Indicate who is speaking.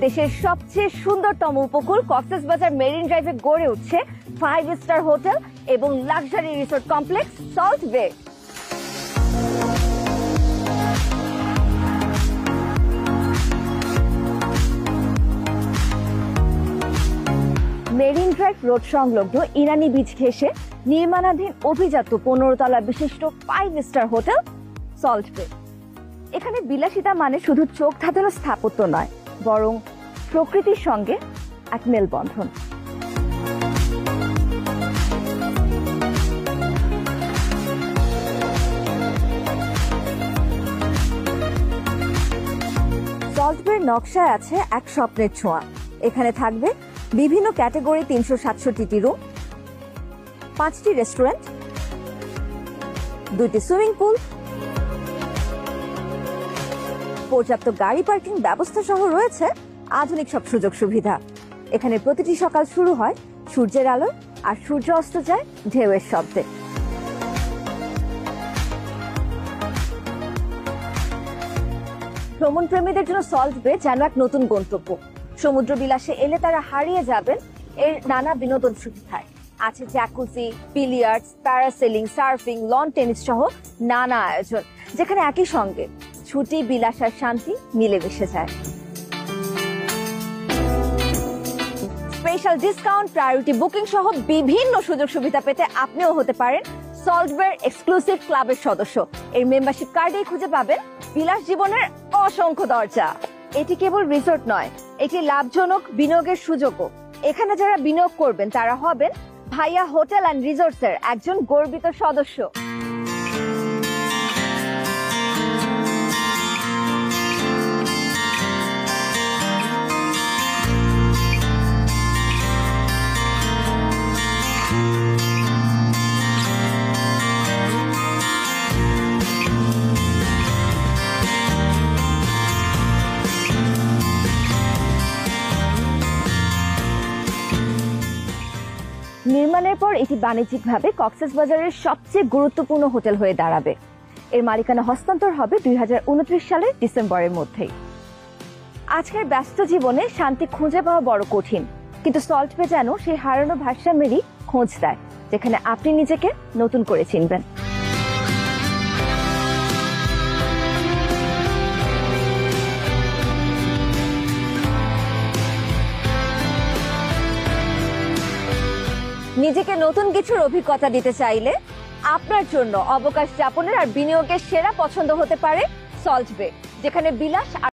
Speaker 1: দেশের সবচেয়ে সুন্দরতম উপকূল কক্সবাজার মেরিন ড্রাইভে গড়ে উঠছে 5 স্টার হোটেল এবং লাক্সারি রিসোর্ট কমপ্লেক্স সল্ট বে। মেরিন ড্রাইভ রোড সংলগ্ন ইরানি বিচ ঘেঁষে নির্মাণাধীন অভিজাত 15 তলা বিশিষ্ট 5 স্টার হোটেল সল্ট বে। এখানে বিলাসিতা মানে শুধু চোখ ধাঁধানো স্থাপত্য নয়, বরং প্রকৃতির সঙ্গে এক মেলবন্ধন। সল্ট বের নকশায় আছে এক স্বপ্নের ছোঁয়া। এখানে থাকবে বিভিন্ন ক্যাটাগরি 367টি রুম, 5টি রেস্টুরেন্ট, 2টি সুইমিং পুল, পর্যাপ্ত গাড়ি পার্কিং ব্যবস্থা সহ রয়েছে আধুনিক সব সুযোগ সুবিধা। এখানে প্রতিটি সকাল শুরু হয় সূর্যের আলোয় আর সূর্য অস্ত যায় ঢেউয়ের শব্দে। ভ্রমণ প্রেমীদের জন্য সল্ট বে যেন এক নতুন গন্তব্য। সমুদ্র বিলাসে এলে তারা হারিয়ে যাবেন এর নানা বিনোদন সুবিধায়। আছে jacuzzi, billiards, parasailing, surfing, loan tennis সহ নানা আয়োজন, যেখানে একই সঙ্গে ছুটি, বিলাস আর শান্তি মিলেমিশে যায়। স্পেশাল ডিসকাউন্ট, প্রায়োরিটি বুকিং সহ বিভিন্ন সুযোগ সুবিধা পেতে আপনিও হতে পারেন সল্ট বের এক্সক্লুসিভ ক্লাবের সদস্য। এর মেম্বারশিপ কার্ডেই খুঁজে পাবেন বিলাস জীবনের অসংখ্য দরজা। এটি কেবল রিসোর্ট নয়, এটি লাভজনক বিনিয়োগের সুযোগও। এখানে যারা বিনিয়োগ করবেন তারা হবেন ভাইয়া হোটেল অ্যান্ড রিসোর্টস এর একজন গর্বিত সদস্য। নির্মাণের পর এটি বাণিজ্যিকভাবে কক্সবাজারের সবচেয়ে গুরুত্বপূর্ণ হোটেল হয়ে দাঁড়াবে। এর মালিকানা হস্তান্তর হবে 2029 সালের ডিসেম্বরের মধ্যেই। আজকের ব্যস্ত জীবনে শান্তি খুঁজে পাওয়া বড় কঠিন, কিন্তু সল্ট বে যেন সেই হারানো ভারসাম্যেরই খোঁজ দেয়, যেখানে আপনি নিজেকে নতুন করে চিনবেন। নিজেকে নতুন কিছুর অভিজ্ঞতা দিতে চাইলে আপনার জন্য অবকাশ যাপনের আর বিনিয়োগের সেরা পছন্দ হতে পারে সল্ট বে, যেখানে বিলাস